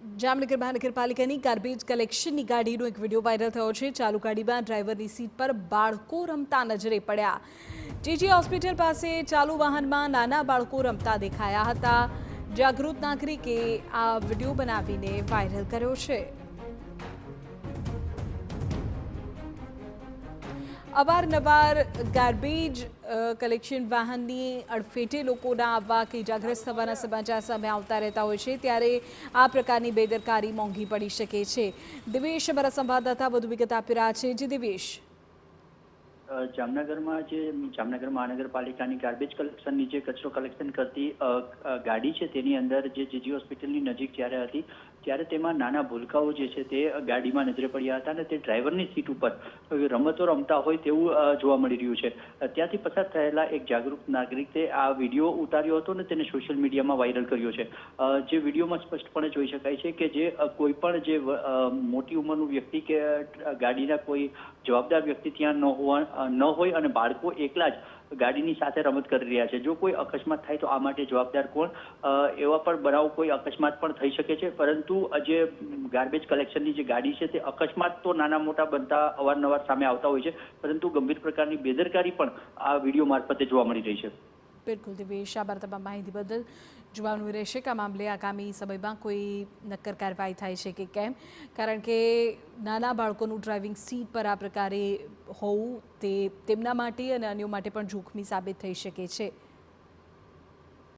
જામનગર મહાનગરપાલિકાની ગાર્બેજ કલેક્શનની ગાડીનો એક વિડીયો વાયરલ થયો છે। ચાલુ ગાડીમાં ડ્રાઈવરની સીટ પર બાળકો રમતા નજરે પડ્યા। જીજી હોસ્પિટલ પાસે ચાલુ વાહનમાં નાના બાળકો રમતા દેખાયા હતા। જાગૃત નાગરિકે આ વિડીયો બનાવીને વાયરલ કર્યો છે। અવારનવાર ગાર્બેજ કલેક્શન વાહનની અડફેટે લોકોના આવવા કે ઇજાગ્રસ્ત થવાના સમાચાર સામે આવતા રહેતા હોય છે, ત્યારે આ પ્રકારની બેદરકારી મોંઘી પડી શકે છે। દિવેશ અમારા સંવાદદાતા વધુ વિગત આપી રહ્યા છે। જી દિવેશ, જામનગર મહાનગરપાલિકાની ગાર્બેજ કલેક્શનની જે કચરો કલેક્શન કરતી ગાડી છે, તેની અંદર જે જીજી હોસ્પિટલની નજીક જ્યારે હતી ત્યારે તેમાં નાના ભૂલકાઓ જે છે તે ગાડીમાં નજરે પડ્યા હતા અને તે ડ્રાઈવરની સીટ ઉપર રમતો રમતા હોય તેવું જોવા મળી રહ્યું છે। ત્યાંથી પસાર થયેલા એક જાગૃત નાગરિકે આ વિડીયો ઉતાર્યો હતો અને તેને સોશિયલ મીડિયામાં વાયરલ કર્યો છે। જે વિડીયોમાં સ્પષ્ટપણે જોઈ શકાય છે કે જે કોઈ પણ જે મોટી ઉંમરનું વ્યક્તિ કે ગાડીના કોઈ જવાબદાર વ્યક્તિ ત્યાં ન હોય અને બાળકો એકલા જ ગાડીની સાથે રમત કરી રહ્યા છે। જો કોઈ અકસ્માત થાય તો આ માટે જવાબદાર કોણ? એવા પણ બનાવ કોઈ અકસ્માત પણ થઈ શકે છે, પરંતુ જે ગાર્બેજ કલેક્શનની જે ગાડી છે તે અકસ્માત તો નાના મોટા બનતા અવારનવાર સામે આવતા હોય છે, પરંતુ ગંભીર પ્રકારની બેદરકારી પણ આ વિડીયો મારફતે જોવા મળી રહી છે। બિલકુલ દિવેશ, આભાર તમામ માહિતી બદલ। જોવાનું રહેશે કે આ મામલે આગામી સમયમાં કોઈ નક્કર કાર્યવાહી થાય છે કે કેમ, કારણ કે નાના બાળકોનું ડ્રાઇવિંગ સીટ પર આ પ્રકારે હોવું તે તેમના માટે અને અન્યો માટે પણ જોખમી સાબિત થઈ શકે છે।